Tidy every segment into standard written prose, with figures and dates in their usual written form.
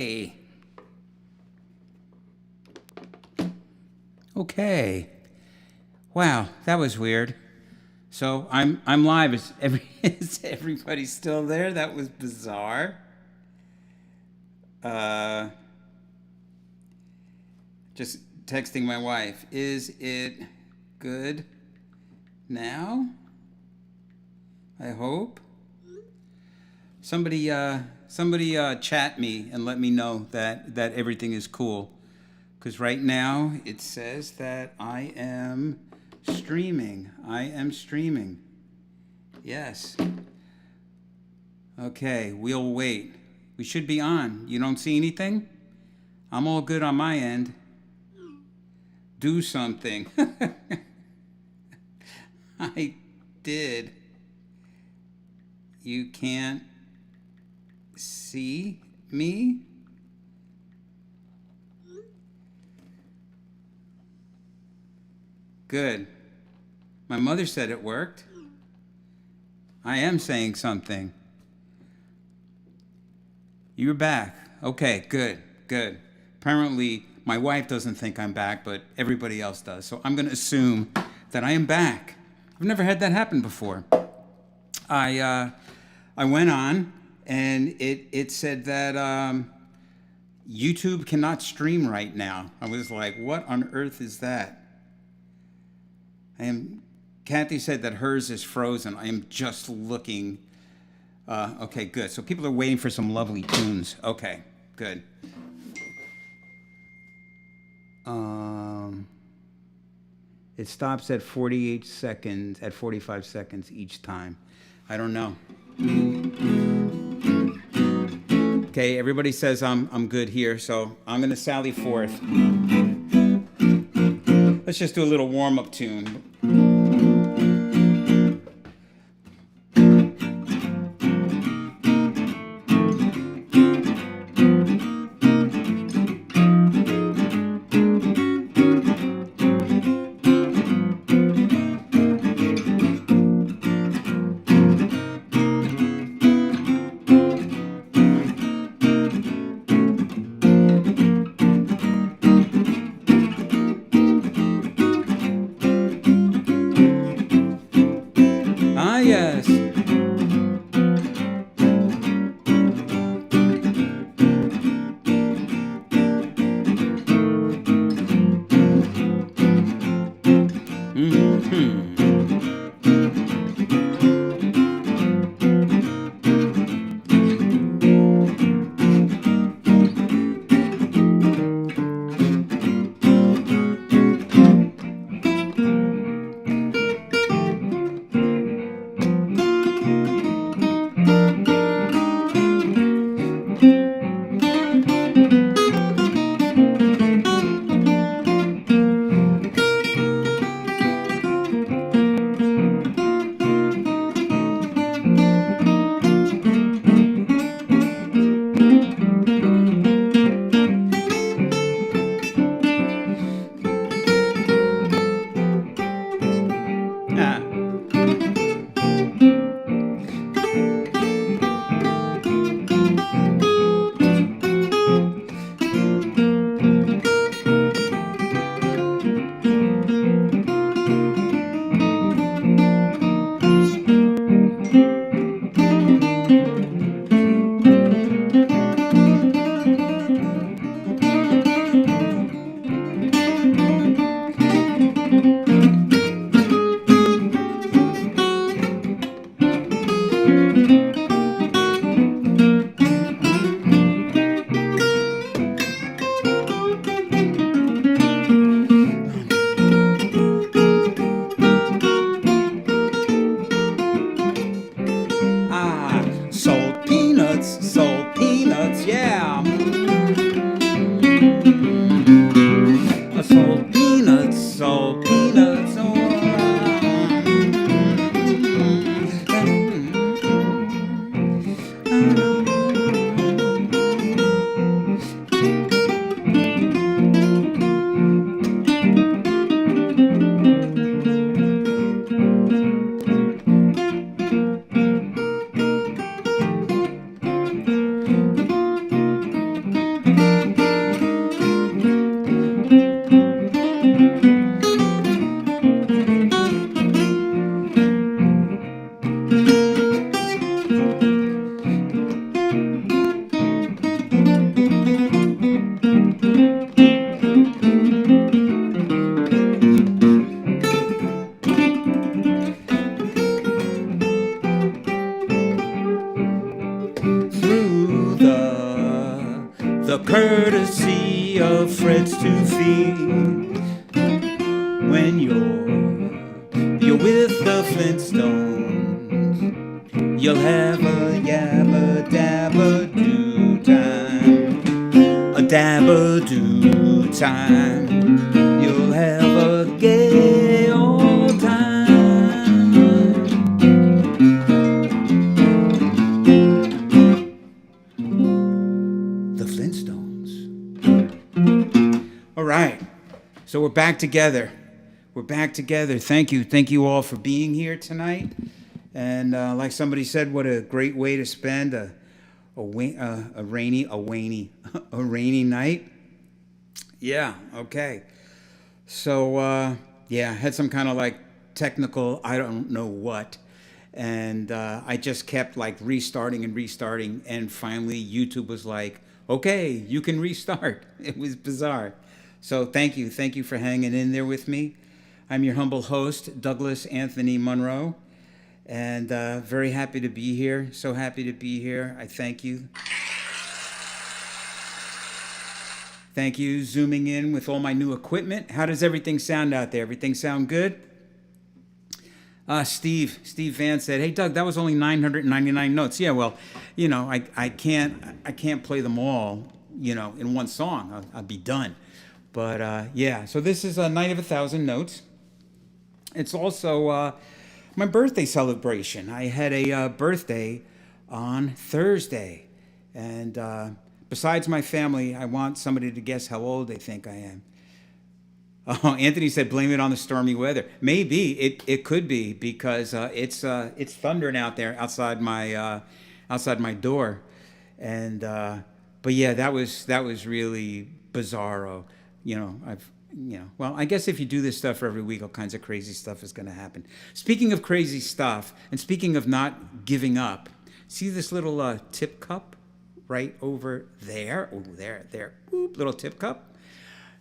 Hey. Okay. Wow, that was weird. So I'm live. Is everybody still there? That was bizarre. Uh, just texting my wife. Is it good now? I hope. Somebody chat me and let me know that everything is cool. Because right now it says that I am streaming. I am streaming. Yes. Okay, we'll wait. We should be on. You don't see anything? I'm all good on my end. Do something. I did. You can't see me? Good. My mother said it worked. I am saying something. You're back. Okay, good, good. Apparently, my wife doesn't think I'm back, but everybody else does. So I'm going to assume that I am back. I've never had that happen before. I went on, and it said that YouTube cannot stream right now. I was like, what on earth is that? Kathy said that hers is frozen. I am just looking. Okay, good. So people are waiting for some lovely tunes. Okay, good. It stops at 48 seconds, at 45 seconds each time. I don't know. Okay, everybody says I'm good here, so I'm gonna sally forth. Let's just do a little warm-up tune. the courtesy of Fred's 2 feet. When you're with the Flintstones, you'll have a yabba dabba doo time. A dabba doo time. You'll have a gay old time. The Flintstones. All right. So we're back together. We're back together. Thank you. Thank you all for being here tonight. And like somebody said, what a great way to spend a rainy night. Yeah, okay. So, yeah, I had some kind of like technical, I don't know what. And I just kept like restarting. And finally, YouTube was like, okay, you can restart. It was bizarre. So thank you. Thank you for hanging in there with me. I'm your humble host, Douglas Anthony Munro. And very happy to be here. So happy to be here. I thank you. Thank you, zooming in with all my new equipment. How does everything sound out there? Everything sound good? Steve Van said, "Hey Doug, that was only 999 notes." Yeah, well, you know, I can't play them all, you know, in one song. I'll be done. But yeah, so this is a Night of 1,000 Notes. It's also my birthday celebration. I had a birthday on Thursday, and besides my family, I want somebody to guess how old they think I am. Oh, Anthony said, blame it on the stormy weather. Maybe it could be because it's thundering out there outside my door, and but yeah, that was really bizarro. Well, I guess if you do this stuff for every week, all kinds of crazy stuff is going to happen. Speaking of crazy stuff, and speaking of not giving up, see this little tip cup right over there? Oh, there, boop, little tip cup.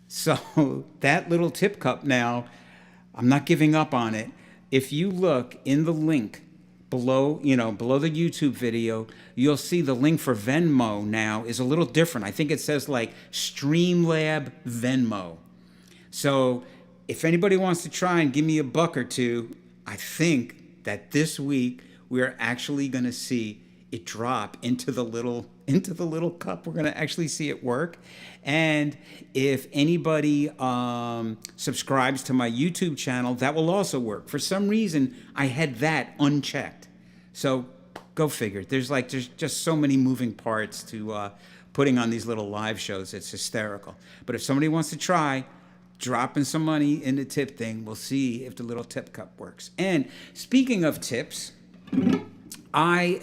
So that little tip cup now, I'm not giving up on it. If you look in the link below the YouTube video, you'll see the link for Venmo now is a little different. I think it says like Streamlab Venmo. So if anybody wants to try and give me $1 or $2, I think that this week we're actually going to see it drop into the little cup. We're going to actually see it work. And if anybody subscribes to my YouTube channel, that will also work. For some reason, I had that unchecked. So go figure. There's just so many moving parts to putting on these little live shows. It's hysterical. But if somebody wants to try dropping some money in the tip thing, we'll see if the little tip cup works. And speaking of tips, I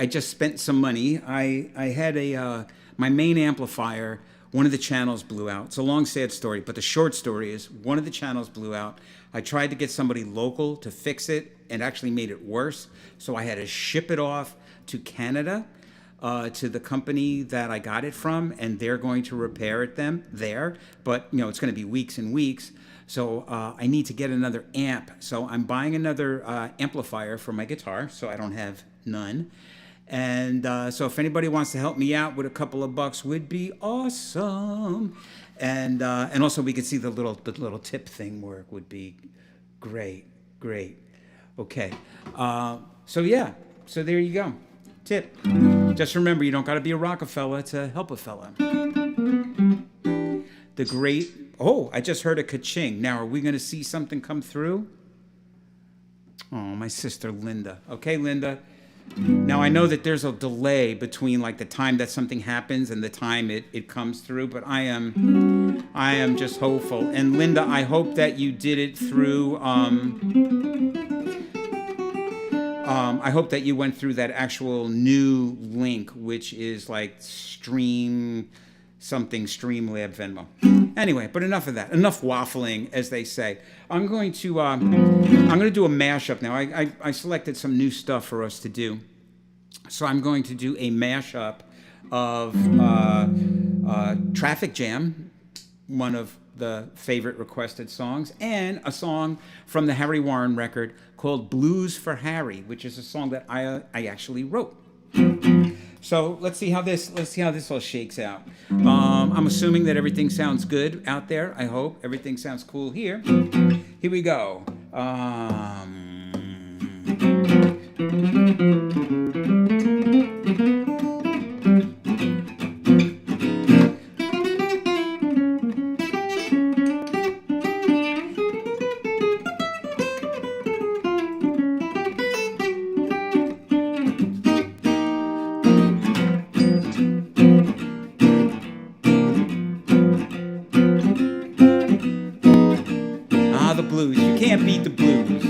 just spent some money. I had my main amplifier, one of the channels blew out. It's a long, sad story, but the short story is one of the channels blew out. I tried to get somebody local to fix it and actually made it worse. So I had to ship it off to Canada, to the company that I got it from, and they're going to repair it there. But, it's going to be weeks and weeks. So I need to get another amp. So I'm buying another amplifier for my guitar, so I don't have none. And so if anybody wants to help me out with a couple of bucks, would be awesome. And also we could see the little tip thing work would be great. Okay. So yeah. So there you go. Tip. Just remember, you don't got to be a Rockefeller to help a fella. The great. Oh, I just heard a ka-ching. Now, are we going to see something come through? Oh, my sister Linda. Okay, Linda. Now, I know that there's a delay between like the time that something happens and the time it comes through, but I am just hopeful. And Linda, I hope that you did it through, I hope that you went through that actual new link, which is like Streamlab Venmo. Anyway, but enough of that. Enough waffling, as they say. I'm going to do a mashup now. I selected some new stuff for us to do. So I'm going to do a mashup of Traffic Jam, one of the favorite requested songs, and a song from the Harry Warren record called Blues for Harry, which is a song that I actually wrote. So let's see how this all shakes out. I'm assuming that everything sounds good out there. I hope everything sounds cool here. Here we go. The blues. You can't beat the blues.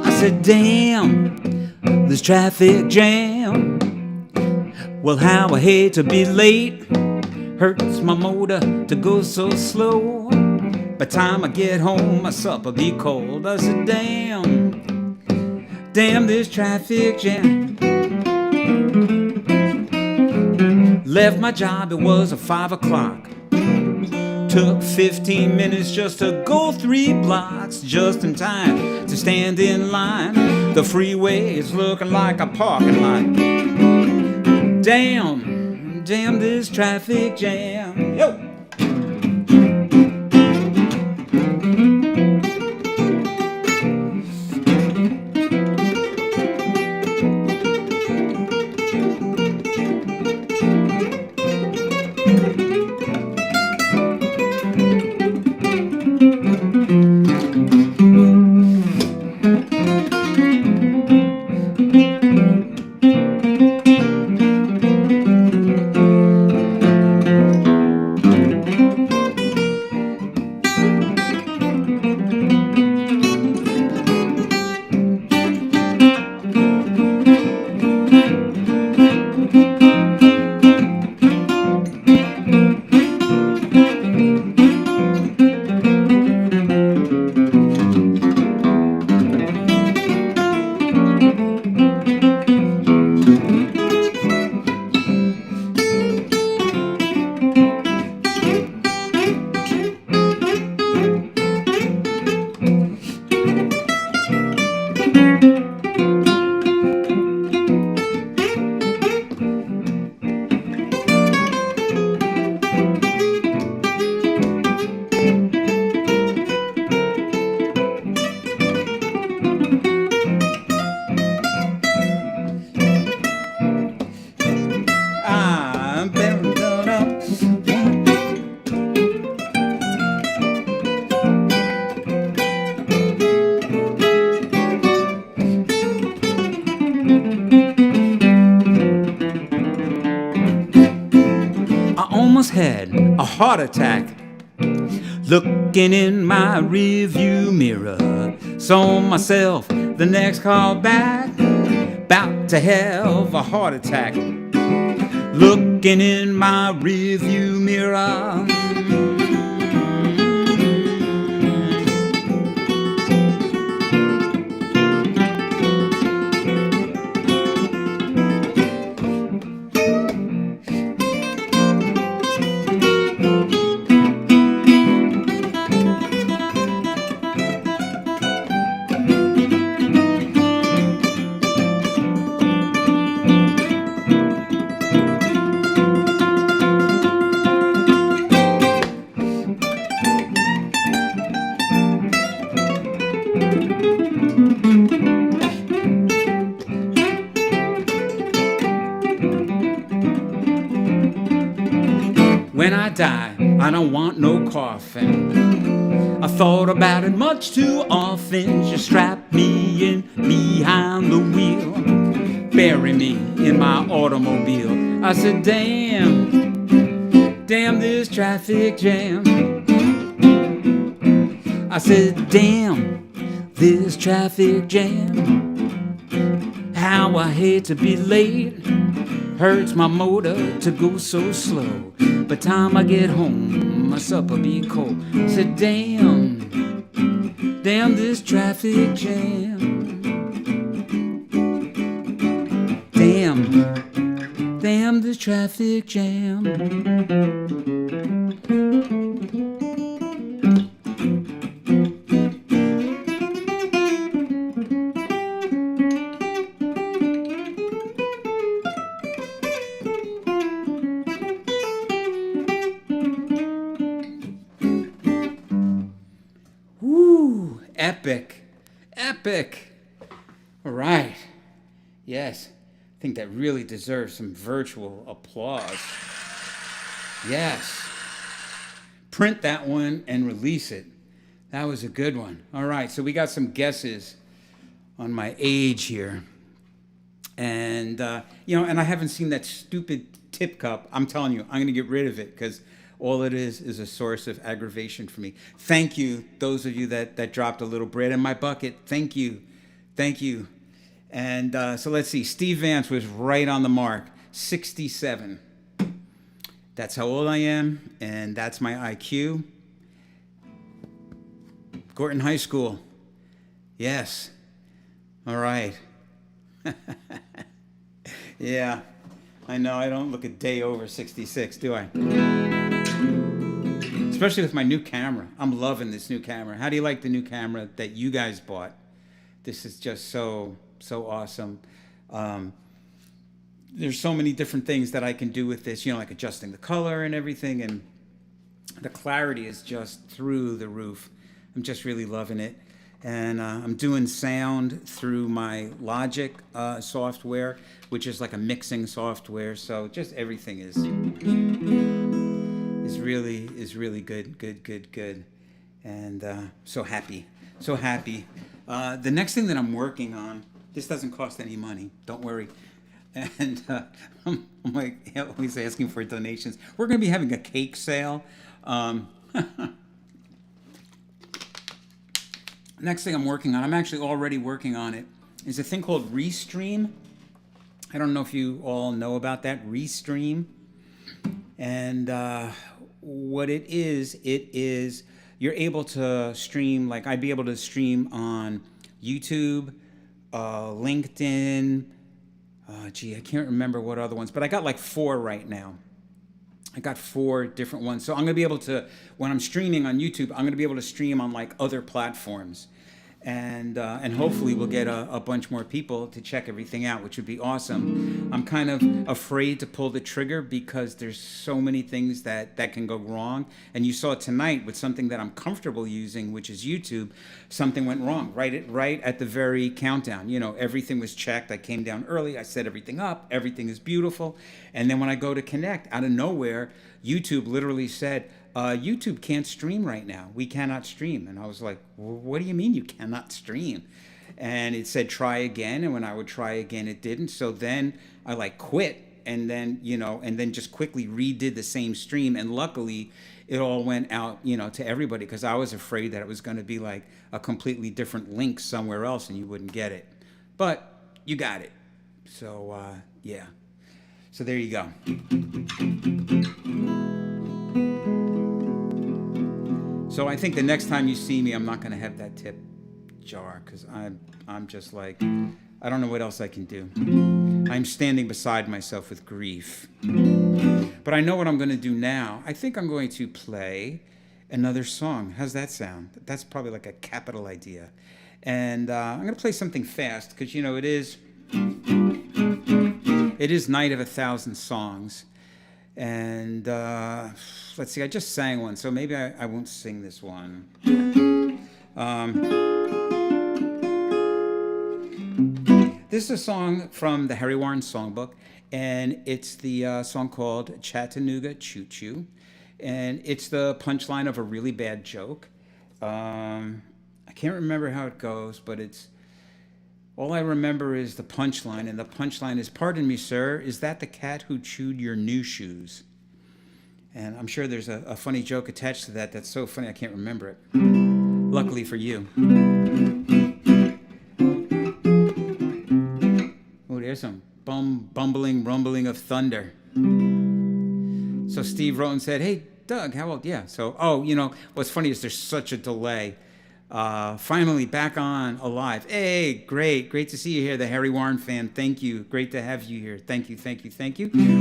I said, damn, this traffic jam. Well, how I hate to be late. Hurts my motor to go so slow. By the time I get home, my supper be cold. I said, damn this traffic jam. Left my job, it was 5 o'clock. Took 15 minutes just to go 3 blocks, just in time to stand in line. The freeway is looking like a parking lot. Damn this traffic jam. Yo! Had a heart attack looking in my rearview mirror. Saw myself the next car back, about to have a heart attack. Looking in my rearview mirror. When I die, I don't want no coffin. I thought about it much too often. Just strap me in behind the wheel, bury me in my automobile. I said, damn, damn this traffic jam. I said, damn this traffic jam. How I hate to be late, hurts my motor to go so slow. By the time I get home, my supper be cold. I said, damn, damn this traffic jam. Damn this traffic jam. Epic. Epic. All right. Yes. I think that really deserves some virtual applause. Yes. Print that one and release it. That was a good one. All right. So we got some guesses on my age here. And, and I haven't seen that stupid tip cup. I'm telling you, I'm going to get rid of it because all it is a source of aggravation for me. Thank you, those of you that dropped a little bread in my bucket. Thank you. Thank you. And so let's see. Steve Vance was right on the mark. 67. That's how old I am, and that's my IQ. Gorton High School. Yes. All right. Yeah. I know I don't look a day over 66, do I? Especially with my new camera. I'm loving this new camera. How do you like the new camera that you guys bought? This is just so awesome. There's so many different things that I can do with this, like adjusting the color and everything, and the clarity is just through the roof. I'm just really loving it. And I'm doing sound through my Logic software, which is like a mixing software. So just everything is really good. And so happy. The next thing that I'm working on, this doesn't cost any money. Don't worry. And I'm like always asking for donations. We're going to be having a cake sale. Next thing I'm working on, I'm actually already working on it, is a thing called Restream. I don't know if you all know about that, Restream. And what it is you're able to stream, like I'd be able to stream on YouTube, LinkedIn, I can't remember what other ones, but I got like 4 right now. I got 4 different ones. So I'm going to be able to, when I'm streaming on YouTube, I'm going to be able to stream on like other platforms. And hopefully we'll get a bunch more people to check everything out, which would be awesome. I'm kind of afraid to pull the trigger because there's so many things that can go wrong. And you saw tonight with something that I'm comfortable using, which is YouTube, something went wrong right at the very countdown. Everything was checked. I came down early. I set everything up. Everything is beautiful. And then when I go to connect, out of nowhere, YouTube literally said, YouTube can't stream right now. We cannot stream. And I was like, what do you mean you cannot stream? And it said, try again. And when I would try again, it didn't. So then I quit and then just quickly redid the same stream. And luckily it all went out, to everybody, because I was afraid that it was going to be like a completely different link somewhere else and you wouldn't get it. But you got it. So, yeah. So there you go. So I think the next time you see me, I'm not going to have that tip jar because I'm just like, I don't know what else I can do. I'm standing beside myself with grief. But I know what I'm going to do now. I think I'm going to play another song. How's that sound? That's probably like a capital idea. And I'm going to play something fast because, it is Night of 1,000 Songs. And let's see, I just sang one, so maybe I won't sing this one. This is a song from the Harry Warren Songbook, and it's the song called Chattanooga Choo Choo. And it's the punchline of a really bad joke. I can't remember how it goes, but it's all I remember is the punchline, and the punchline is, "Pardon me, sir, is that the cat who chewed your new shoes?" And I'm sure there's a funny joke attached to that that's so funny I can't remember it. Luckily for you. Oh, there's some bumbling, rumbling of thunder. So Steve wrote and said, "Hey, Doug, how old?" Yeah. So, what's funny is there's such a delay. Finally back on alive. Hey, great to see you here, the Harry Warren fan. Thank you. Great to have you here. Thank you.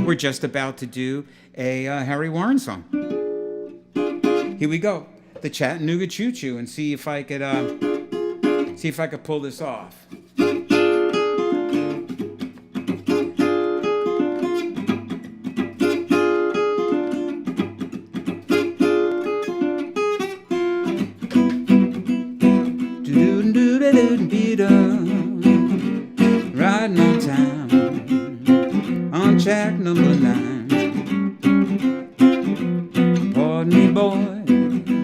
We're just about to do a Harry Warren song. Here we go. The Chattanooga Choo Choo, and see if I could pull this off. Riding on time on track number 9. Pardon me, boy,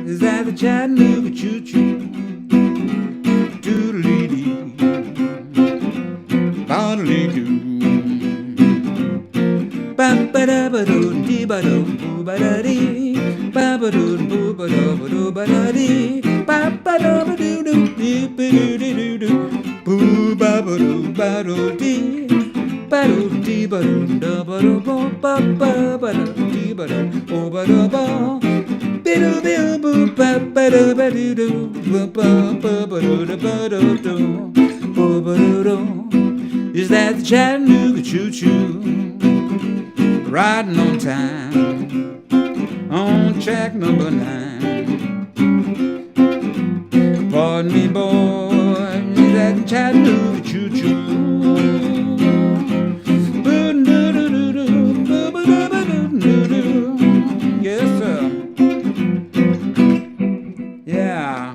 is that the Chattanooga Choo Choo? Doodly-dee, boddly-doo, ba-ba-da-ba-doo-dee-ba-doo-boo-ba-da-dee, ba-ba-doo-boo-ba-doo-ba-doo-ba-da-dee, ba-ba-da-ba-doo-doo-dee-ba-doo-dee-doo, boo-ba-ba-doo-ba-doo-dee, ba-doo-dee-ba-doo-da-ba-doo-ba-ba-ba-da-dee-ba-doo, boo-ba-doo-boo-ba-ba-da-ba-doo-doo, is that the Chattanooga Choo Choo? Riding on time on track number 9. Pardon me, boy, is that the Chattanooga Choo Choo? Yes, sir. Yeah.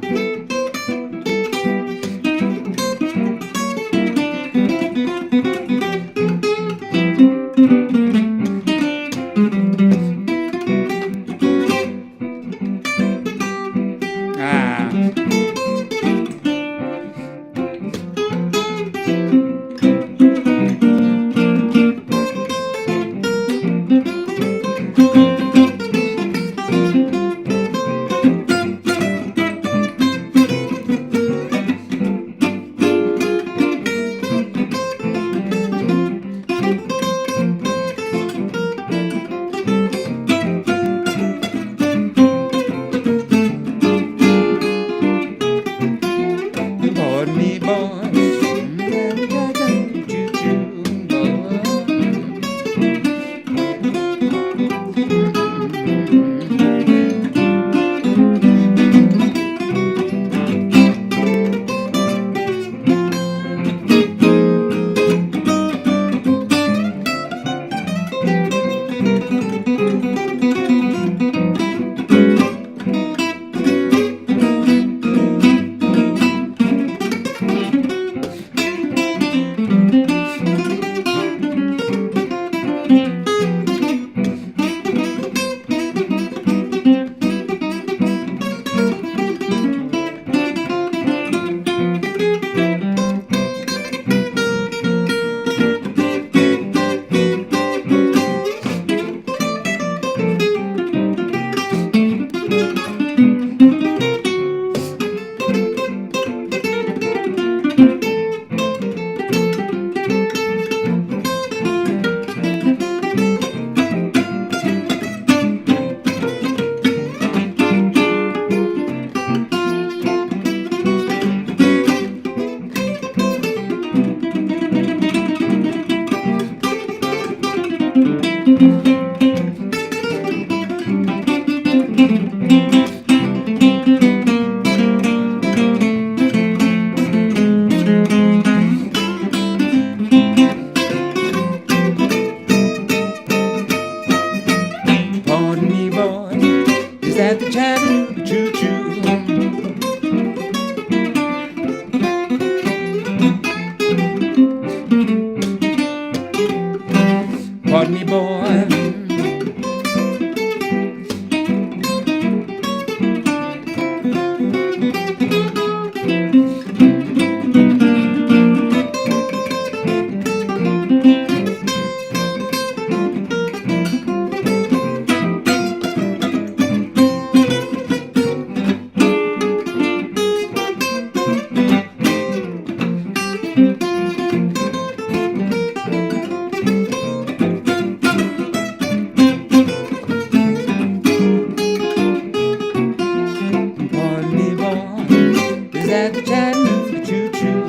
Pardon me, boy, is that the Chattanooga choo-choo?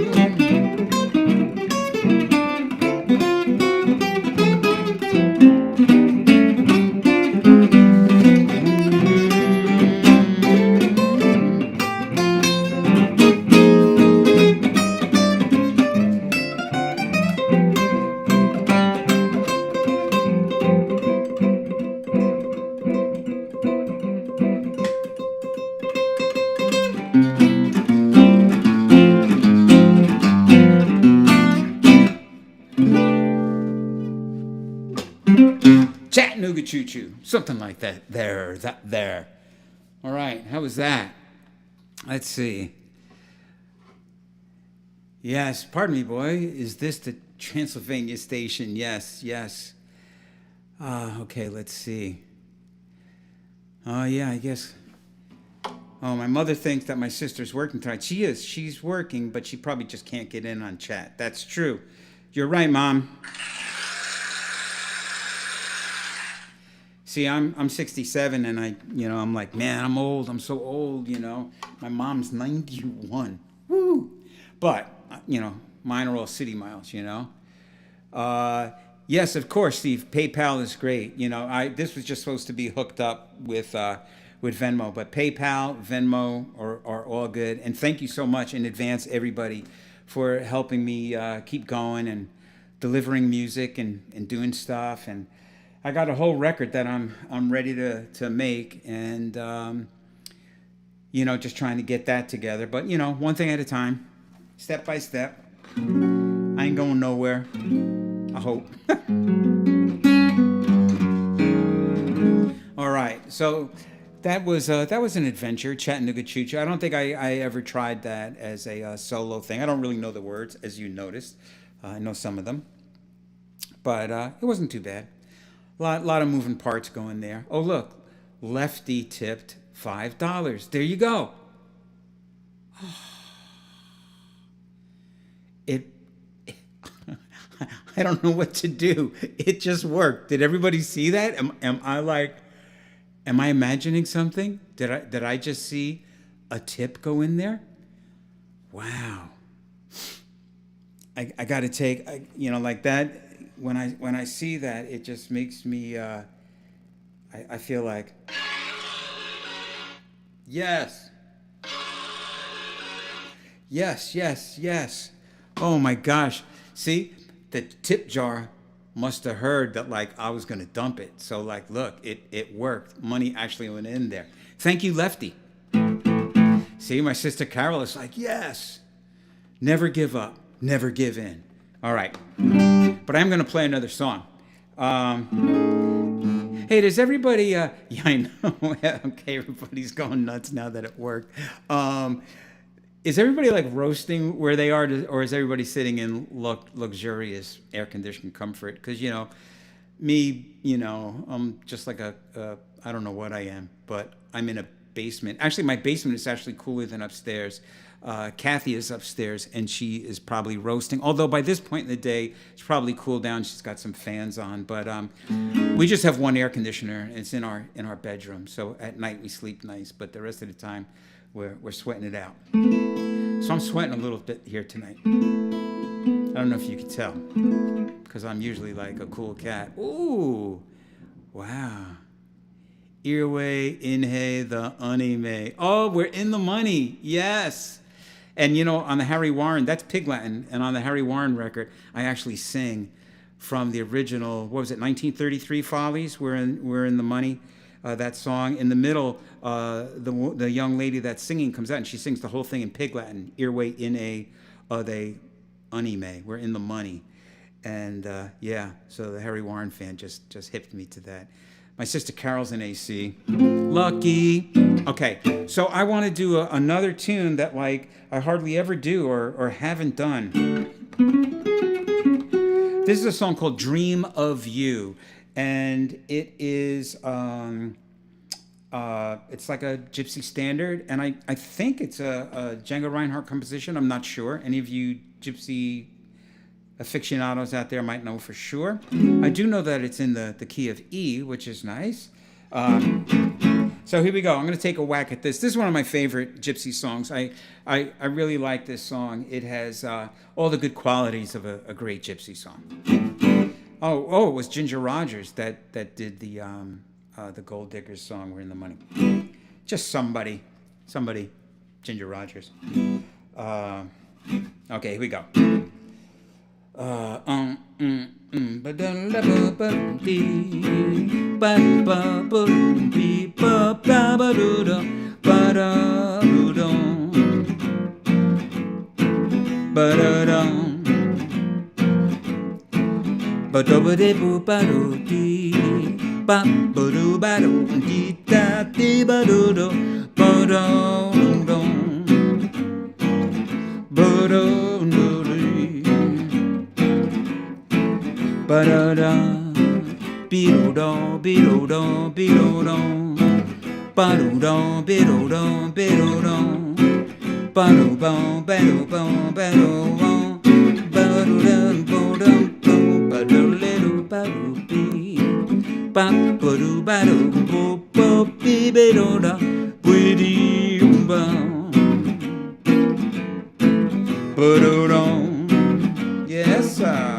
Chattanooga choo-choo, something like that. There. All right, how was that? Let's see. Yes, pardon me, boy. Is this the Transylvania Station? Yes. Okay, let's see. Oh, yeah, I guess. Oh, my mother thinks that my sister's working tonight. She is. She's working, but she probably just can't get in on chat. That's true. You're right, Mom. See, I'm 67, and I'm like, man, I'm old. I'm so old, My mom's 91. Woo! But, mine are all city miles, Yes, of course, Steve. PayPal is great. This was just supposed to be hooked up with Venmo, but PayPal, Venmo are all good. And thank you so much in advance, everybody, for helping me keep going and delivering music and doing stuff. And I got a whole record that I'm ready to make, and just trying to get that together. But one thing at a time, step by step. I ain't going nowhere. I hope. All right, so that was an adventure, Chattanooga Choo Choo. I don't think I ever tried that as a solo thing. I don't really know the words, as you noticed. I know some of them, but it wasn't too bad. A lot of moving parts going there. Oh, look, Lefty tipped $5. There you go. I don't know what to do. It just worked. Did everybody see that? Am I imagining something? Did I just see a tip go in there? Wow. I got to take, like that. When I see that, it just makes me, I feel like, yes. Oh my gosh. See, the tip jar must have heard that I was going to dump it. So look, it worked. Money actually went in there. Thank you, Lefty. See, my sister Carol is like, yes, never give up, never give in. All right. But I'm going to play another song. Hey, does everybody... yeah, I know. Okay, everybody's going nuts now that it worked. Is everybody roasting where they are, or is everybody sitting in luxurious air-conditioned comfort? Because, me, I'm just like I don't know what I am, but I'm in a basement. Actually, my basement is actually cooler than upstairs. Kathy is upstairs, and she is probably roasting. Although by this point in the day, it's probably cooled down. She's got some fans on, but we just have one air conditioner. And it's in our bedroom, so at night we sleep nice. But the rest of the time, we're sweating it out. So I'm sweating a little bit here tonight. I don't know if you can tell, because I'm usually like a cool cat. Ooh, wow. Earway, inhe, the anime. Oh, we're in the money. Yes. And on the Harry Warren, that's Pig Latin. And on the Harry Warren record, I actually sing from the original, what was it, 1933 Follies? We're in the money. That song. In the middle, the young lady that's singing comes out and she sings the whole thing in Pig Latin. Earway, inhe, the anime. We're in the money. And so the Harry Warren fan just hipped me to that. My sister Carol's in AC. Lucky. Okay, so I want to do another tune that I hardly ever do or haven't done. This is a song called Dream of You. And it is It's like a gypsy standard, and I think it's a Django Reinhardt composition. I'm not sure. Any of you gypsy aficionados out there might know for sure. I do know that it's in the key of E, which is nice. So here we go. I'm going to take a whack at this. This is one of my favorite gypsy songs. I really like this song. It has all the good qualities of a great gypsy song. Oh, it was Ginger Rogers that did the Gold Diggers song, We're in the Money. Just somebody, Ginger Rogers. Okay, here we go. Yes, sir.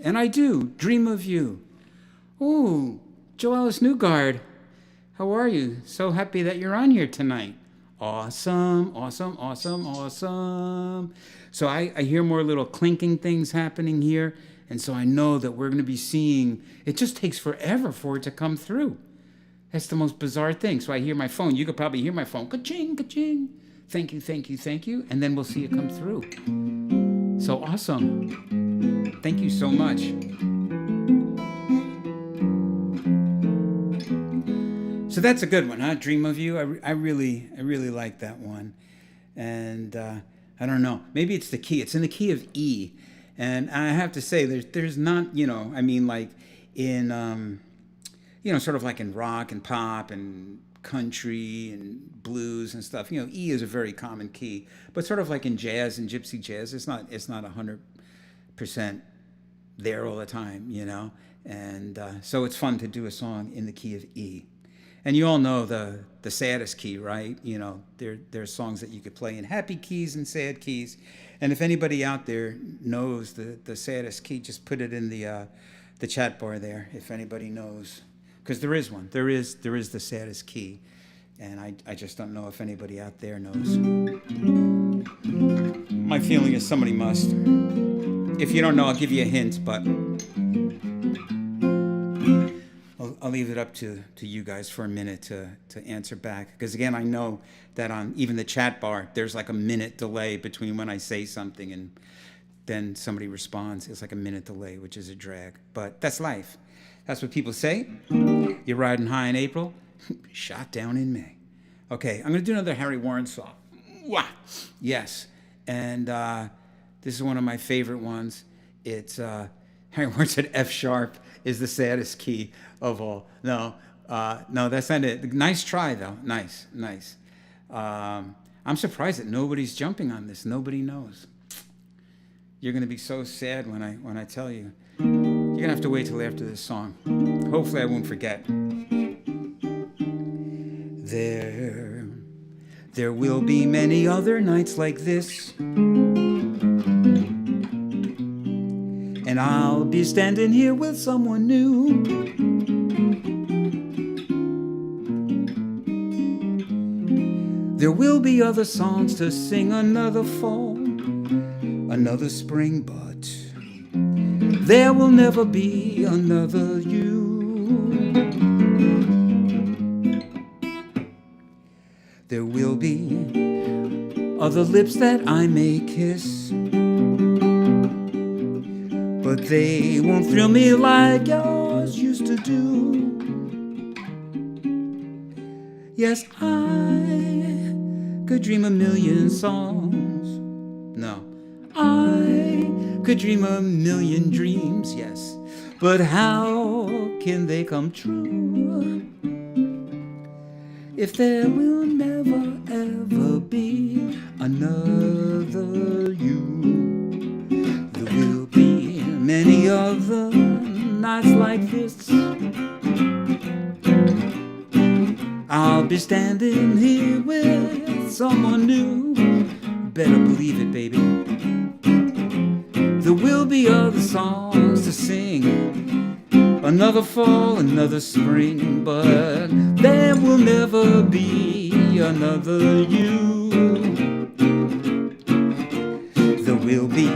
and I do dream of you. Ooh, Joellis Newgard, how are you? So happy that you're on here tonight. Awesome, awesome, awesome, awesome. So I hear more little clinking things happening here, and so I know that we're going to be seeing, it just takes forever for it to come through. That's the most bizarre thing. So I hear my phone. You could probably hear my phone. Ka-ching, ka-ching. Thank you, thank you, thank you. And then we'll see it come through. So awesome. Thank you so much. So that's a good one, huh? Dream of You. I really like that one. And I don't know. Maybe it's the key. It's in the key of E. And I have to say, there's not, I mean, like in, sort of like in rock and pop and country and blues and stuff. E is a very common key. But sort of like in jazz and gypsy jazz, it's not 100% there all the time, And so it's fun to do a song in the key of E. And you all know the saddest key, right? There's songs that you could play in happy keys and sad keys. And if anybody out there knows the saddest key, just put it in the chat bar there, if anybody knows. Because there is one. There is the saddest key. And I just don't know if anybody out there knows. My feeling is somebody must. If you don't know, I'll give you a hint, but I'll leave it up to you guys for a minute to answer back. Because again, I know that on even the chat bar, there's like a minute delay between when I say something and then somebody responds. It's like a minute delay, which is a drag. But that's life. That's what people say. You're riding high in April, shot down in May. Okay, I'm going to do another Harry Warren song. Wah! Yes. And this is one of my favorite ones. It's Harry Warren said F sharp is the saddest key of all. No, that's not it. Nice try, though. Nice. I'm surprised that nobody's jumping on this. Nobody knows. You're going to be so sad when I tell you. You're going to have to wait till after this song. Hopefully I won't forget. There will be many other nights like this, and I'll be standing here with someone new. There will be other songs to sing, another fall, another spring, but there will never be another you. There will be other lips that I may kiss, but they won't thrill me like yours used to do. Yes, I could dream a million songs. No, I could dream a million dreams, yes. But how can they come true if there will never ever be another you? There will be many other nights like this. I'll be standing here with someone new. Better believe it, baby. There will be other songs to sing, another fall, another spring, but there will never be another you. There will be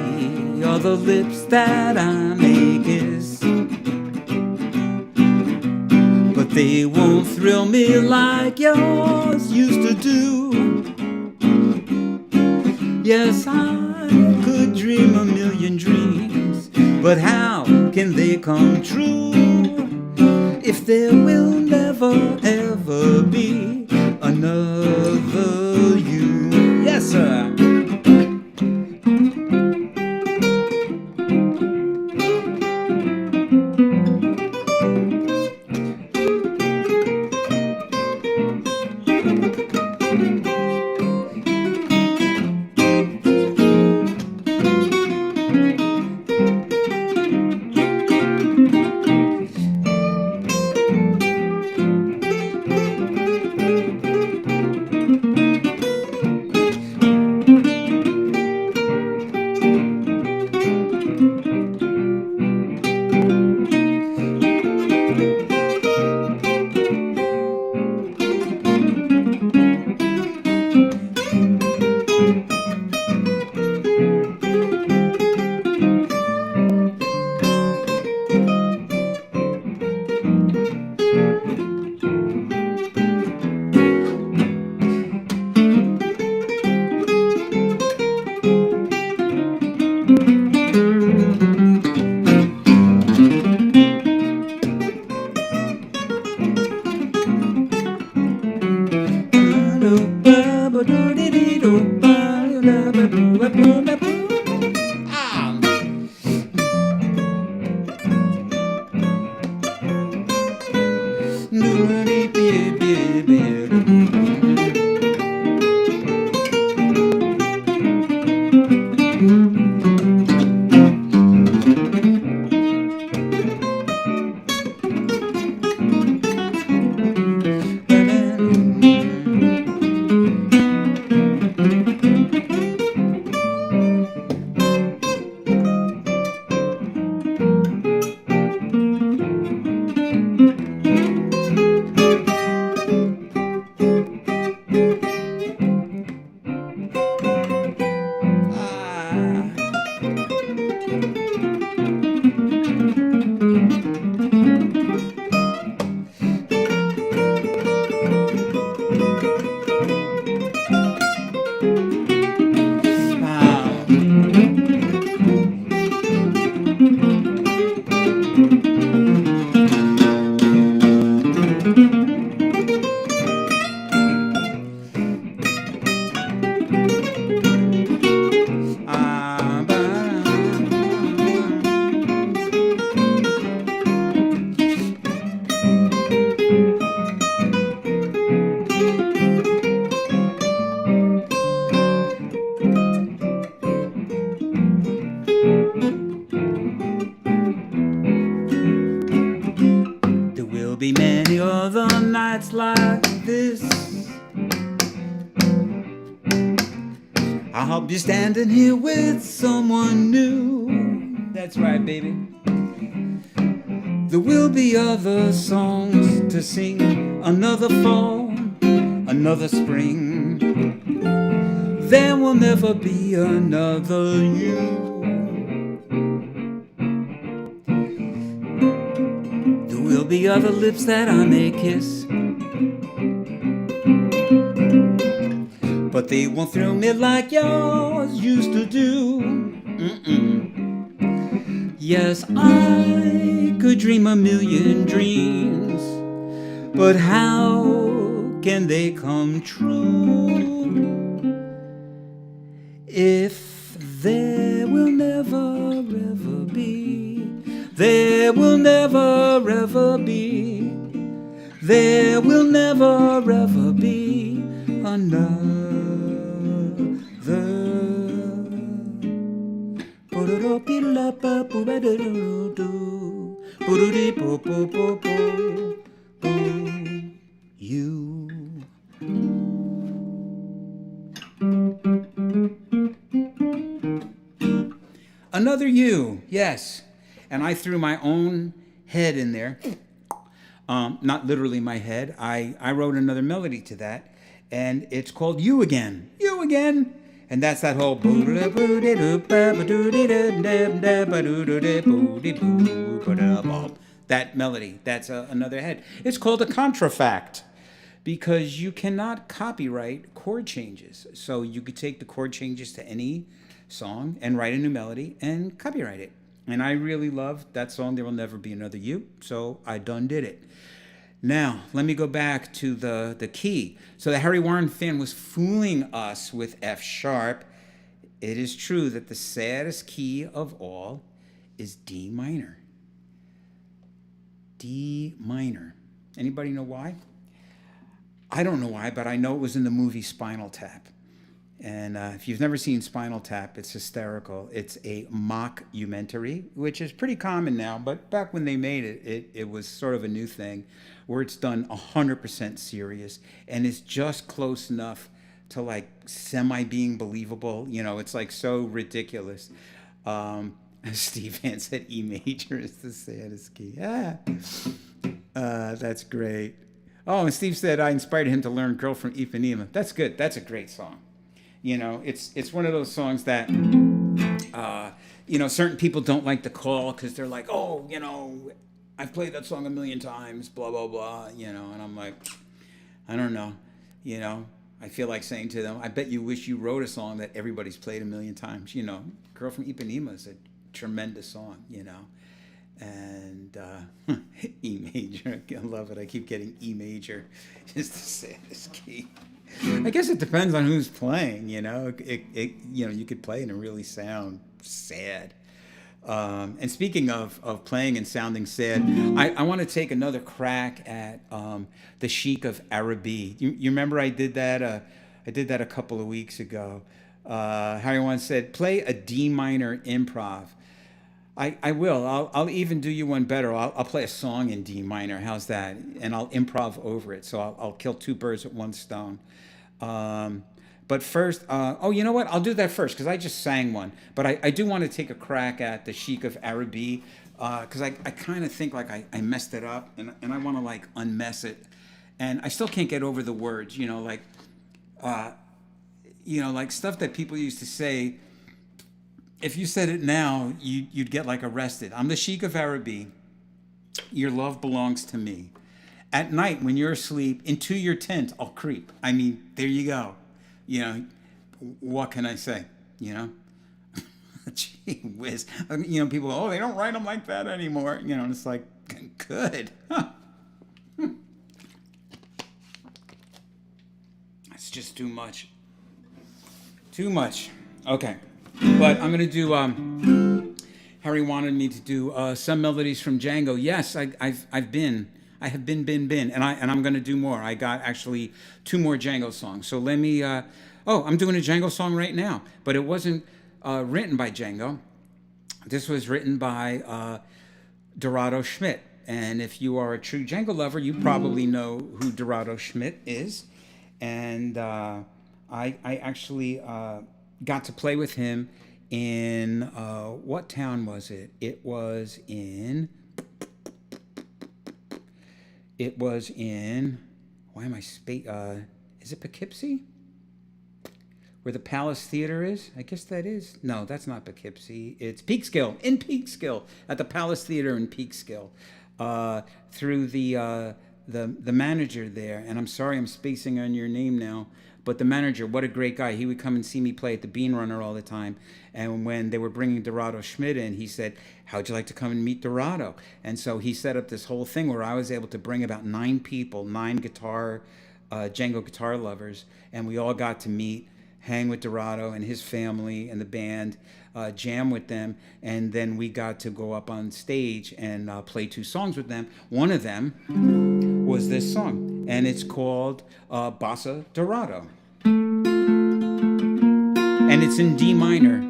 other lips that I may kiss, but they won't thrill me like yours used to do. Yes, I could dream a million dreams, but how can they come true if there will never ever be another you? Yes, sir. on nights like this, I'll be standing here with someone new. That's right, baby. There will be other songs to sing, another fall, another spring. There will never be another you. There will be other lips that I may kiss, but they won't thrill me like yours used to do. Yes, I could dream a million dreams, but how can they come true if there will never ever be, there will never ever be, there will never ever be another. You. Another you, yes. And I threw my own head in there. Not literally my head. I wrote another melody to that, and it's called You Again. You Again. And that's that whole that melody. That's another head. It's called a contrafact because you cannot copyright chord changes. So you could take the chord changes to any song and write a new melody and copyright it. And I really love that song, There Will Never Be Another You, so I done did it. Now, let me go back to the key. So the Harry Warren fan was fooling us with F sharp. It is true that the saddest key of all is D minor. D minor. Anybody know why? I don't know why, but I know it was in the movie Spinal Tap. And if you've never seen Spinal Tap, it's hysterical. It's a mockumentary, which is pretty common now, but back when they made it, it was sort of a new thing where it's done 100% serious and it's just close enough to like semi-being believable. You know, it's like so ridiculous. Steve Van said E major is the saddest key. That's great. Oh, and Steve said I inspired him to learn Girl from Ipanema. That's good. That's a great song. You know, it's one of those songs that, you know, certain people don't like to call because they're like, oh, you know, I've played that song a million times, blah, blah, blah, you know. And I'm like, I don't know, you know. I feel like saying to them, I bet you wish you wrote a song that everybody's played a million times. You know, Girl from Ipanema is a tremendous song, you know. And E major, I love it. I keep getting E major. It's the saddest key. I guess it depends on who's playing, you know. You know, you could play it and really sound sad. And speaking of playing and sounding sad, I want to take another crack at the Sheik of Araby. You remember I did that a couple of weeks ago. Harry once said, play a D minor improv. I will. I'll even do you one better. I'll play a song in D minor. How's that? And I'll improv over it. So I'll kill two birds with one stone. But first, oh, you know what? I'll do that first because I just sang one. But I do want to take a crack at the Sheik of Araby because I kind of think like I messed it up and I want to like unmess it. And I still can't get over the words, you know, like stuff that people used to say. If you said it now, you'd get like arrested. I'm the Sheik of Araby. Your love belongs to me. At night, when you're asleep, into your tent, I'll creep. I mean, there you go. You know, what can I say? You know? Gee whiz. You know, people, oh, they don't write them like that anymore. You know, and it's like, good. Huh. It's just too much. Too much. Okay. But I'm going to do, Harry wanted me to do some melodies from Django. Yes, I have been, and I'm going to do more. I got actually 2 more Django songs. So let me, I'm doing a Django song right now, but it wasn't written by Django. This was written by Dorado Schmidt, And if you are a true Django lover, you probably know who Dorado Schmidt is. And I actually got to play with him in what town was it? It was in. Why am I is it Poughkeepsie? Where the Palace Theater is? I guess that is. No, that's not Poughkeepsie. It's Peekskill. In Peekskill, at the Palace Theater in Peekskill, through the manager there. And I'm sorry, I'm spacing on your name now. But the manager, what a great guy. He would come and see me play at the Bean Runner all the time. And when they were bringing Dorado Schmidt in, he said, how'd you like to come and meet Dorado? And so he set up this whole thing where I was able to bring about 9 people, 9 Django guitar lovers. And we all got to meet, hang with Dorado and his family and the band, jam with them. And then we got to go up on stage and play 2 songs with them. One of them was this song, and it's called Bossa Dorado. And it's in D minor.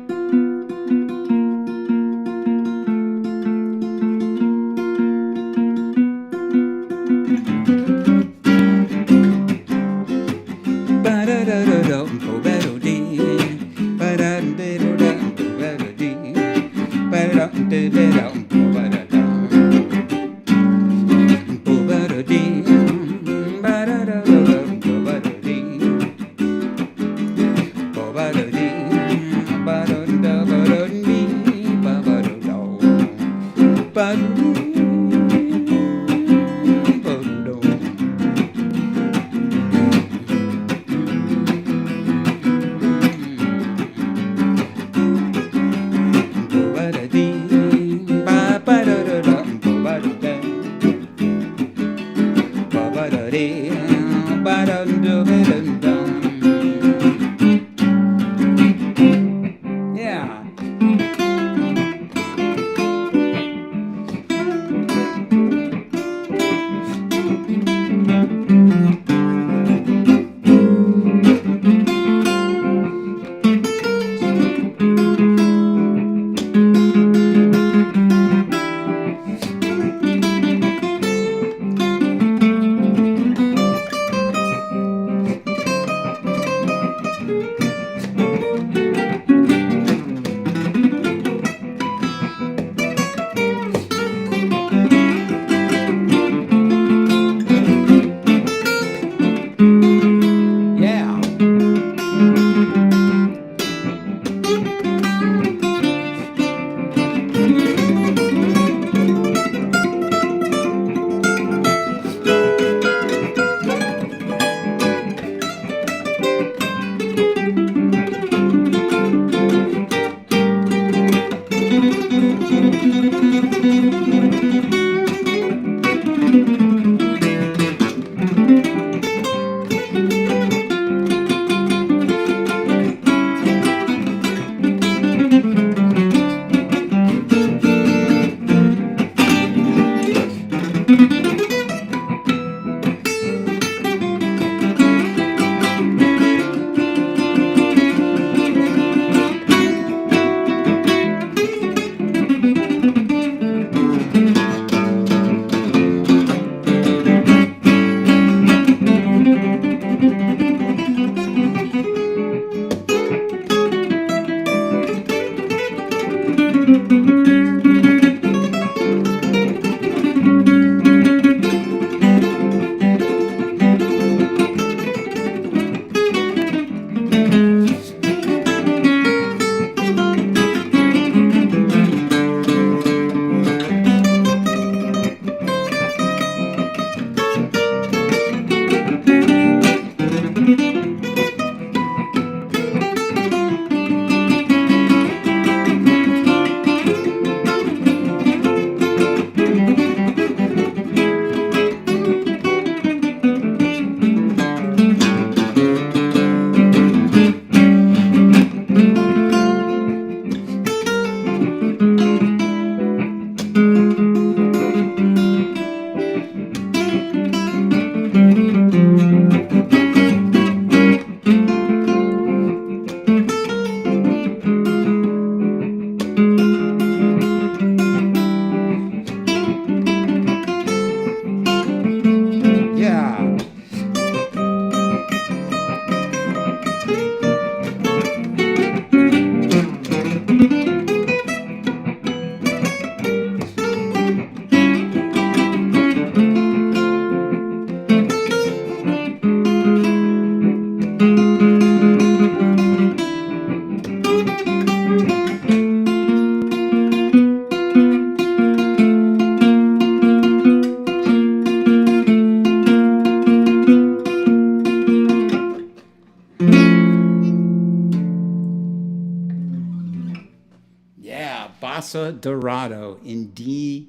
Bossa Dorado in D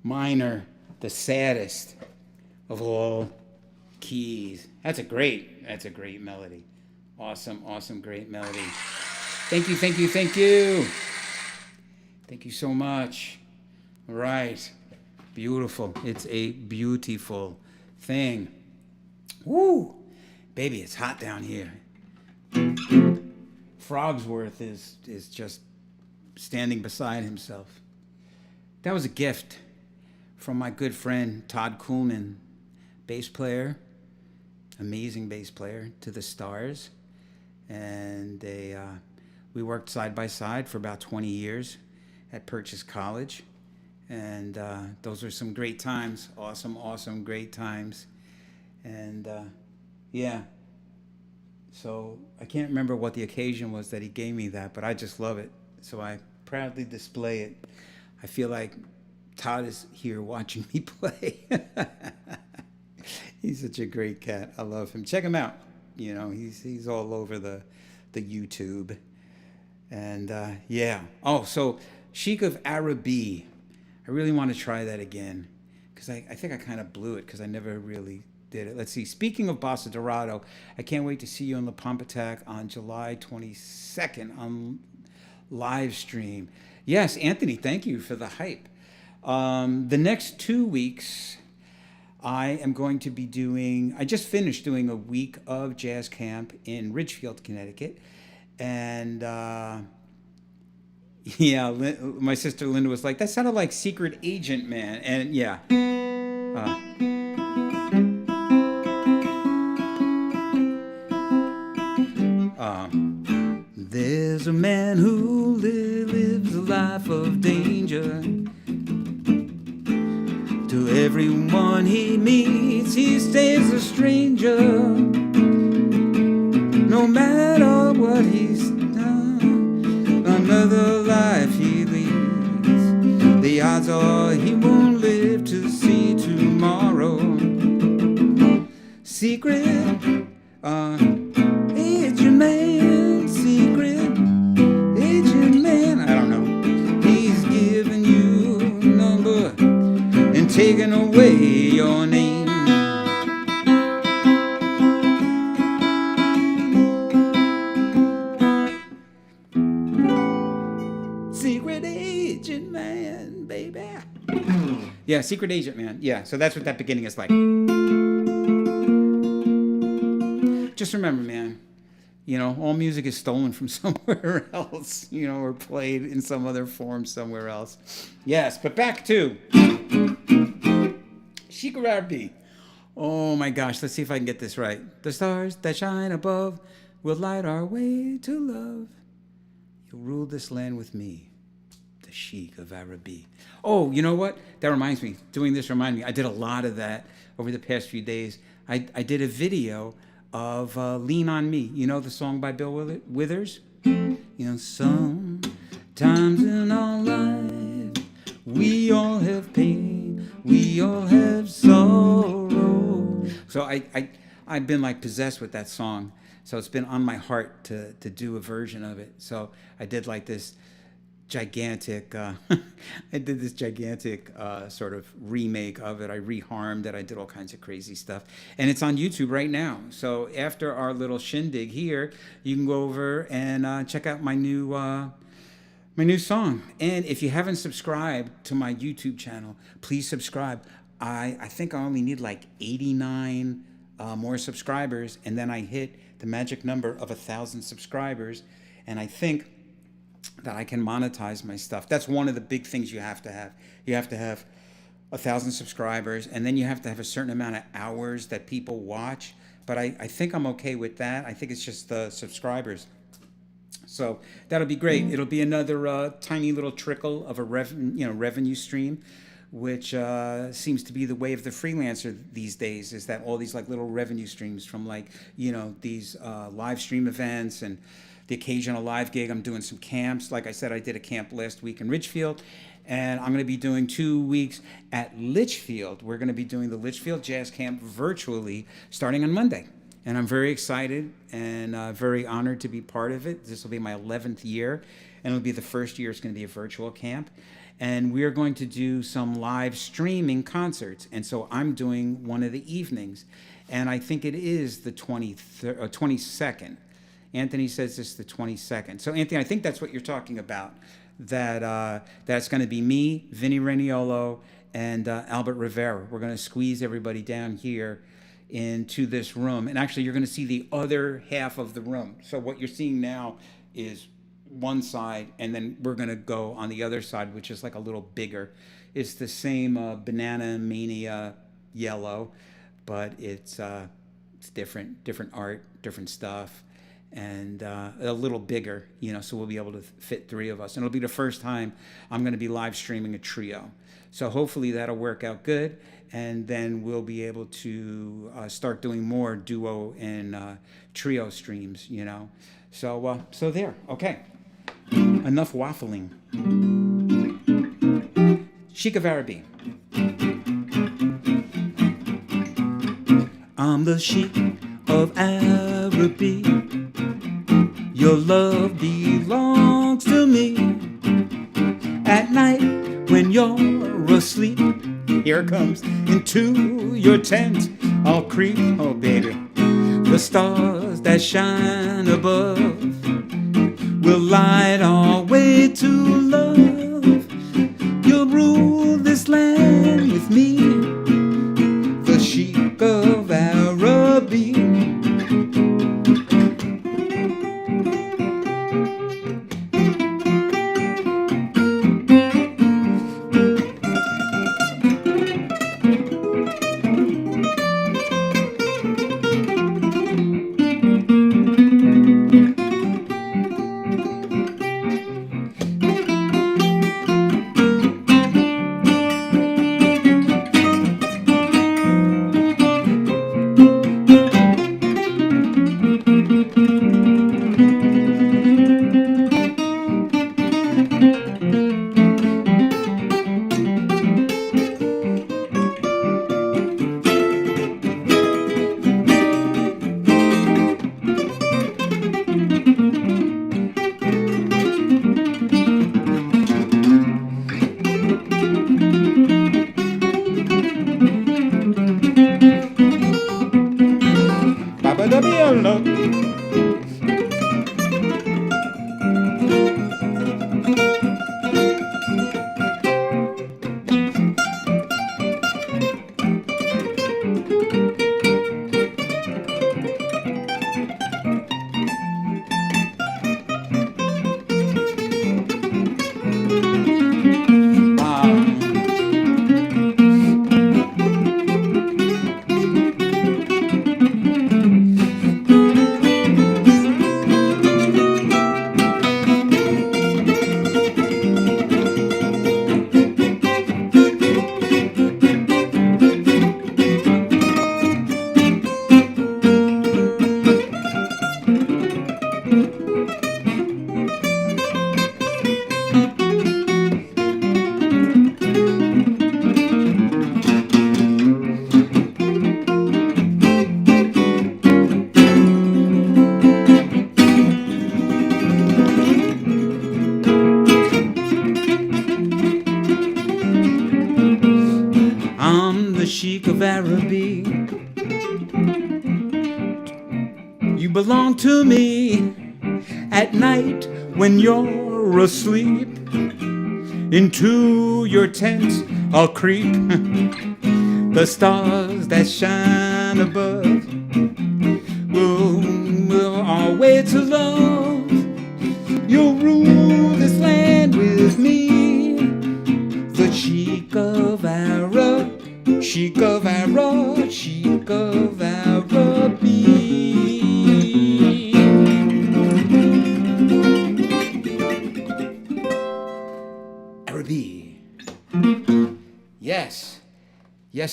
minor, the saddest of all keys. That's a great melody. Awesome, great melody. Thank you. Thank you so much. All right. Beautiful. It's a beautiful thing. Woo! Baby, it's hot down here. Frogsworth is just standing beside himself. That was a gift from my good friend Todd Kuhlman, bass player, amazing bass player to the stars. And we worked side by side for about 20 years at Purchase College. And those were some great times, awesome, great times. And yeah, so I can't remember what the occasion was that he gave me that, but I just love it. So I proudly display it. I feel like Todd is here watching me play. He's such a great cat. I love him. Check him out. You know, he's all over the YouTube. And yeah. Oh, so Sheik of Araby. I really want to try that again because I think I kind of blew it because I never really did it. Let's see. Speaking of Bossa Dorado, I can't wait to see you on the Pump Attack on July 22nd on live stream. Yes, Anthony, thank you for the hype. The next 2 weeks, I am going to be I just finished doing a week of jazz camp in Ridgefield, Connecticut. And yeah, my sister Linda was like, that sounded like Secret Agent Man. And yeah. There's a man who lives a life of danger. To everyone he meets, he stays a stranger. No matter what he's done, another life he leads. The odds are he won't live to see tomorrow. Secret agent man, secret agent man. I don't know. He's giving you a number and taking away your name. Secret agent man, baby. Yeah, secret agent man. Yeah, so that's what that beginning is like. Just remember, man, you know, all music is stolen from somewhere else, you know, or played in some other form somewhere else. Yes, but back to Sheik of Araby. Oh my gosh, let's see if I can get this right. The stars that shine above will light our way to love. You'll rule this land with me, the Sheik of Araby. Oh, you know what? That reminds me. Doing this reminded me. I did a lot of that over the past few days. I did a video of Lean on Me. You know the song by Bill Withers? You know, sometimes in our life we all have pain, we all have sorrow. So I've been like possessed with that song. So it's been on my heart to do a version of it. So I did like this gigantic, sort of remake of it. I reharmed it. I did all kinds of crazy stuff. And it's on YouTube right now. So after our little shindig here, you can go over and check out my new song. And if you haven't subscribed to my YouTube channel, please subscribe. I think I only need like 89 more subscribers, and then I hit the magic number of 1,000 subscribers, and I think that I can monetize my stuff. That's one of the big things you have to have. You have to have 1,000 subscribers, and then you have to have a certain amount of hours that people watch. But I think I'm okay with that. I think it's just the subscribers. So that'll be great. It'll be another tiny little trickle of a revenue stream, which seems to be the way of the freelancer these days, is that all these like little revenue streams from like, you know, these live stream events and the occasional live gig. I'm doing some camps. Like I said, I did a camp last week in Ridgefield, and I'm going to be doing 2 weeks at Litchfield. We're going to be doing the Litchfield Jazz Camp virtually starting on Monday. And I'm very excited and very honored to be part of it. This will be my 11th year. and it'll be the first year it's going to be a virtual camp. And we're going to do some live streaming concerts. And so I'm doing one of the evenings. And I think it is the 22nd. Anthony says it's the 22nd. So, Anthony, I think that's what you're talking about. That's going to be me, Vinny Reniolo, and Albert Rivera. We're going to squeeze everybody down here into this room. And actually, you're going to see the other half of the room. So what you're seeing now is one side, and then we're going to go on the other side, which is like a little bigger. It's the same Banana Mania yellow, but it's different art, different stuff, and a little bigger, so we'll be able to fit 3 of us. And it'll be the first time I'm going to be live streaming a trio. So hopefully that'll work out good, and then we'll be able to start doing more duo and trio streams, So there, okay. Enough waffling. Sheik of Araby. I'm the Sheik of Araby. Your love belongs to me. At night when you're asleep, here it comes into your tent. I'll creep, oh baby. The stars that shine above will light our way to love. You'll rule this land with me, the Sheik of Araby. Sheik of Araby, you belong to me. At night when you're asleep, into your tent I'll creep. The stars that shine above will our way to love. You'll rule this land with me, the Sheik of Araby. Sheik of Araby, Sheik of Araby. Araby. Yes,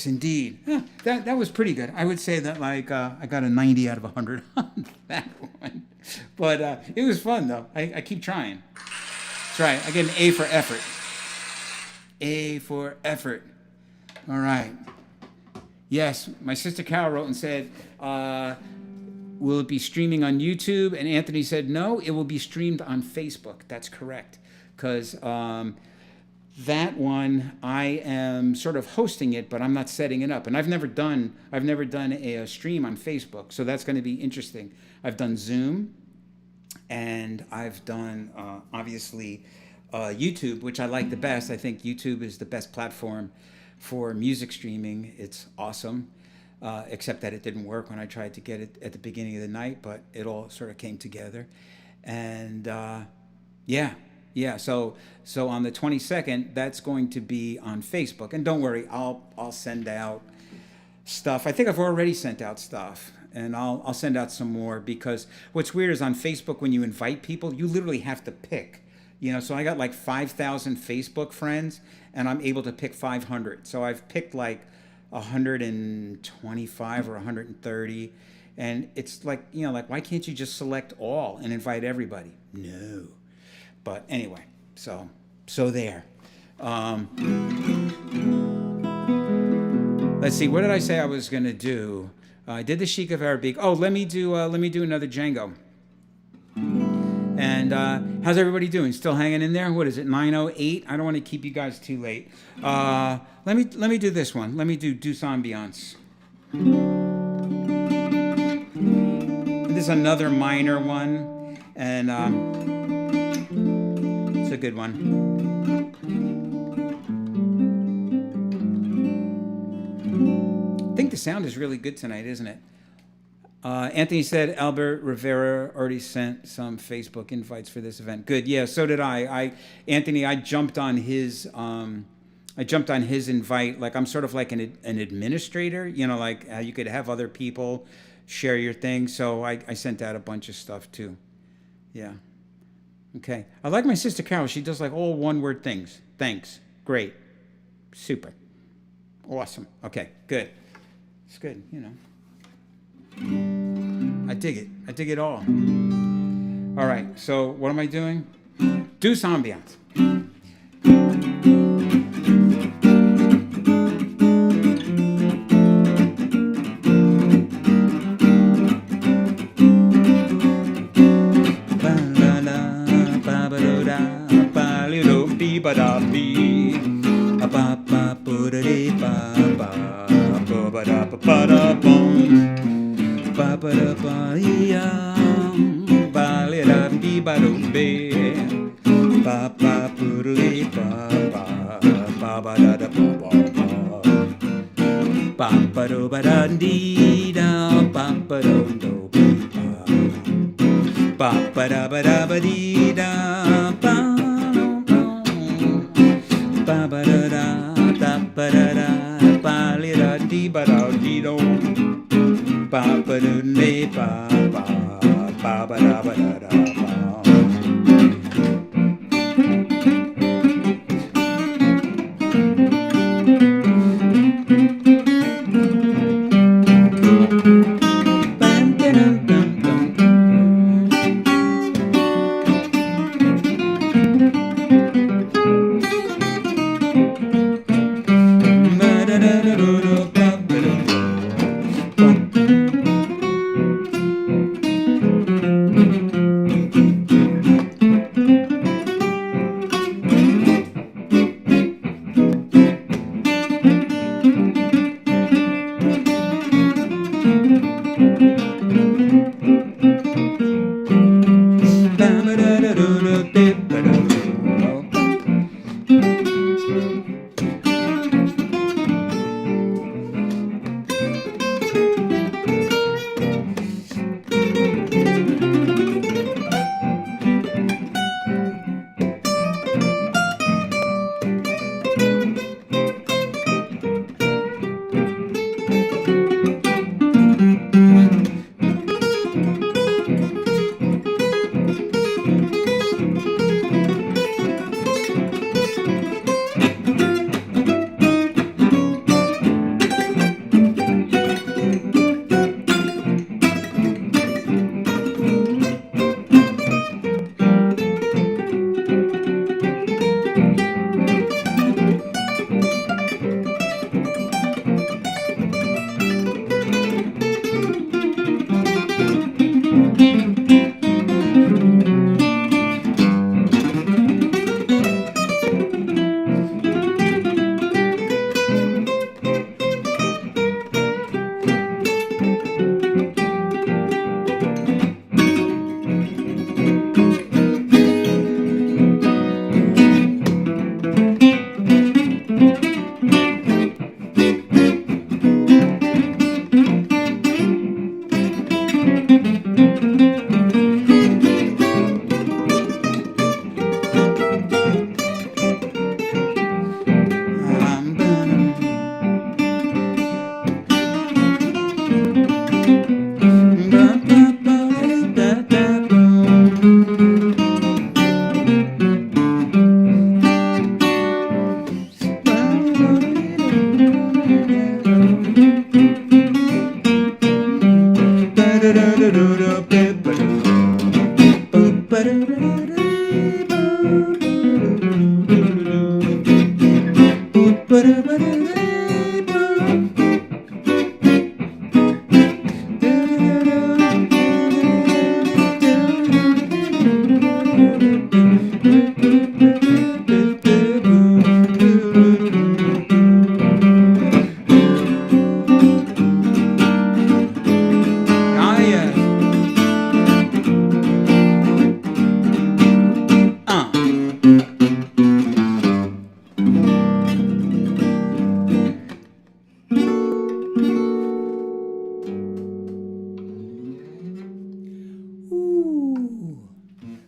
indeed. That was pretty good. I would say that I got a 90 out of 100 on that one. But it was fun though. I keep trying. That's right. I get an A for effort. A for effort. All right. Yes, my sister Carol wrote and said, will it be streaming on YouTube? And Anthony said, no, it will be streamed on Facebook. That's correct. Because that one, I am sort of hosting it, but I'm not setting it up. And I've never done a stream on Facebook, so that's going to be interesting. I've done Zoom, and I've done obviously YouTube, which I like the best. I think YouTube is the best platform for music streaming. It's awesome, except that it didn't work when I tried to get it at the beginning of the night, but it all sort of came together. And yeah. So on the 22nd, that's going to be on Facebook. And don't worry, I'll send out stuff. I think I've already sent out stuff, and I'll send out some more, because what's weird is on Facebook, when you invite people, you literally have to pick. So I got like 5,000 Facebook friends, and I'm able to pick 500. So I've picked like 125 or 130, and it's like, why can't you just select all and invite everybody? No. But anyway, so there. Let's see. What did I say I was going to do? I did the Sheik of Arabic. Oh, let me do another Django. And how's everybody doing? Still hanging in there? What is it? 9:08. I don't want to keep you guys too late. Let me do this one. Let me do Douce Ambiance. This is another minor one, and it's a good one. I think the sound is really good tonight, isn't it? Anthony said Albert Rivera already sent some Facebook invites for this event. Good, yeah, so did I. Anthony, I jumped on his invite. Like, I'm sort of like an administrator, like how you could have other people share your thing. So I sent out a bunch of stuff too. Yeah. Okay. I like my sister Carol. She does like all one-word things. Thanks. Great. Super. Awesome. Okay. Good. It's good. I dig it. I dig it all. All right. So what am I doing? Douce Ambiance.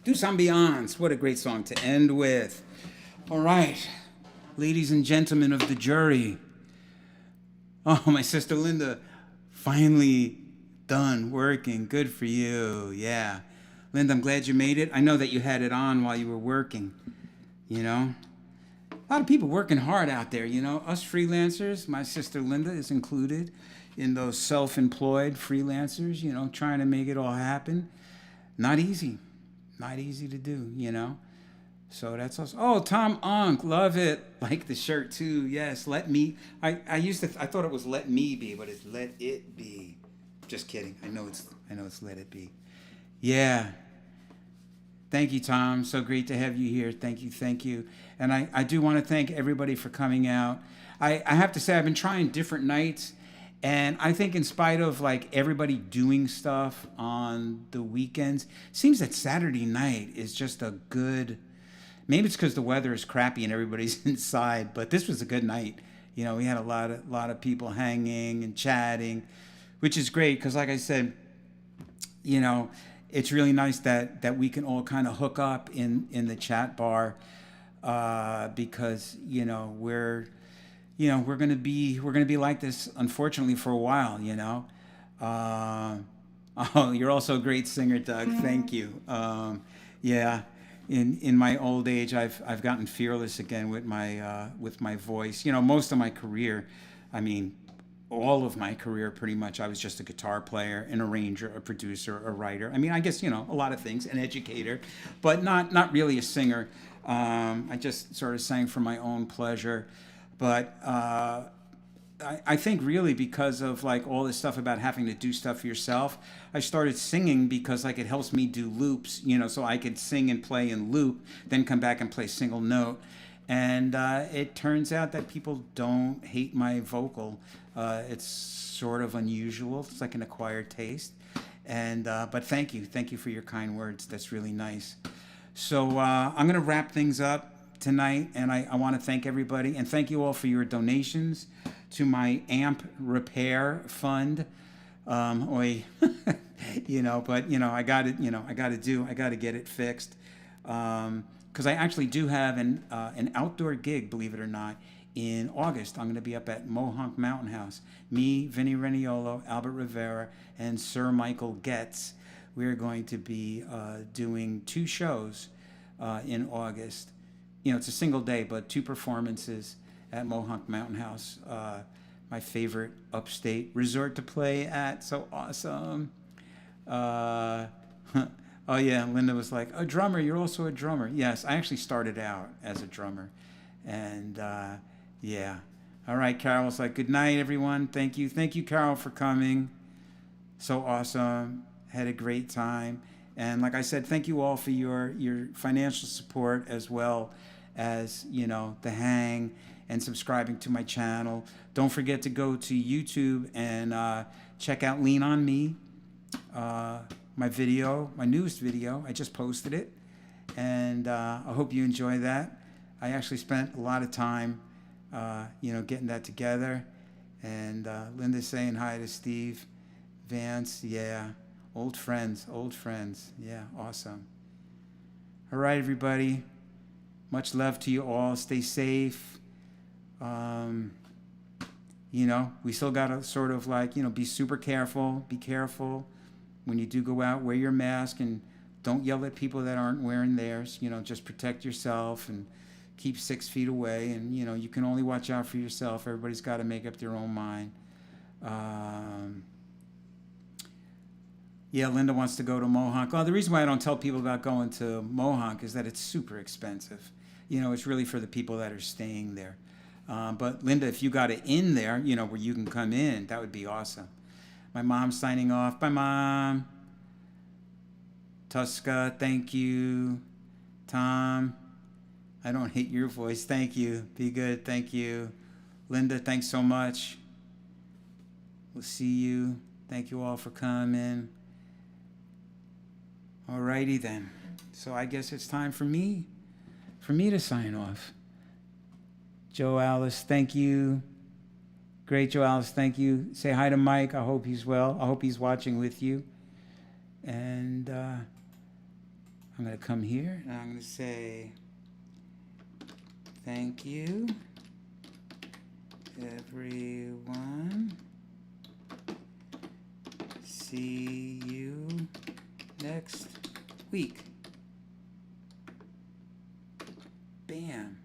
Douce Ambiance. What a great song to end with. All right, ladies and gentlemen of the jury. Oh, my sister Linda, finally done working. Good for you. Yeah. Linda, I'm glad you made it. I know that you had it on while you were working, you know. A lot of people working hard out there, you know. Us freelancers, my sister Linda is included in those self-employed freelancers, you know, trying to make it all happen. Not easy. Not easy to do, you know. So that's awesome. Oh, Tom Unk, love it. Like the shirt too. Yes, let me. I thought it was let me be, but it's let it be. Just kidding. I know it's let it be. Yeah. Thank you, Tom. So great to have you here. Thank you. And I do want to thank everybody for coming out. I have to say I've been trying different nights, and I think in spite of like everybody doing stuff on the weekends, seems that Saturday night is just a good. Maybe it's because the weather is crappy and everybody's inside, but this was a good night. You know, we had a lot of people hanging and chatting, which is great because, like I said, you know, it's really nice that we can all kind of hook up in the chat bar because we're gonna be like this, unfortunately, for a while. You know. Oh, you're also a great singer, Doug. Thank you. Yeah. In my old age, I've gotten fearless again with my voice. You know, most of my career, I mean, all of my career, pretty much, I was just a guitar player, an arranger, a producer, a writer. I mean, I guess, you know, a lot of things, an educator, but not really a singer. I just sort of sang for my own pleasure. But I think really because of like all this stuff about having to do stuff yourself, I started singing because like it helps me do loops, you know, so I could sing and play in loop, then come back and play single note. And it turns out that people don't hate my vocal. It's sort of unusual. It's like an acquired taste. And but thank you for your kind words. That's really nice. So I'm going to wrap things up tonight, and I want to thank everybody and thank you all for your donations to my amp repair fund. You know, but you know, I got to get it fixed. Because I actually do have an outdoor gig, believe it or not, in August. I'm going to be up at Mohonk Mountain House. Me, Vinny Reniolo, Albert Rivera, and Sir Michael Getz. We're going to be doing 2 shows in August. You know, it's a single day, but 2 performances at Mohonk Mountain House. My favorite upstate resort to play at. So awesome. Oh yeah, Linda was like, a drummer, you're also a drummer. Yes, I actually started out as a drummer. And yeah. All right, Carol's like, good night, everyone. Thank you, Carol, for coming. So awesome. Had a great time. And like I said, thank you all for your financial support, as well as, you know, the hang and subscribing to my channel. Don't forget to go to YouTube and check out Lean On Me. My newest video, I just posted it, and I hope you enjoy that. I actually spent a lot of time, getting that together, and Linda's saying hi to Steve Vance. Yeah, old friends, yeah, awesome. All right, everybody, much love to you all. Stay safe. We still gotta sort of like, be super careful, be careful. When you do go out, wear your mask and don't yell at people that aren't wearing theirs. Just protect yourself and keep 6 feet away. And, you can only watch out for yourself. Everybody's got to make up their own mind. Yeah, Linda wants to go to Mohonk. Oh, the reason why I don't tell people about going to Mohonk is that it's super expensive. You know, it's really for the people that are staying there. But Linda, if you got it in there, you know, where you can come in, that would be awesome. My mom's signing off. Bye, Mom. Tuska, thank you. Tom, I don't hate your voice. Thank you. Be good. Thank you. Linda, thanks so much. We'll see you. Thank you all for coming. Alrighty then. So I guess it's time for me to sign off. Joe Alice, thank you. Great, Joe Alice, thank you. Say hi to Mike. I hope he's well. I hope he's watching with you. And I'm going to come here and I'm going to say thank you, everyone. See you next week. Bam.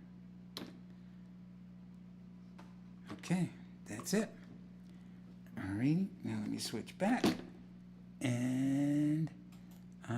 Okay, that's it. All right, now let me switch back. And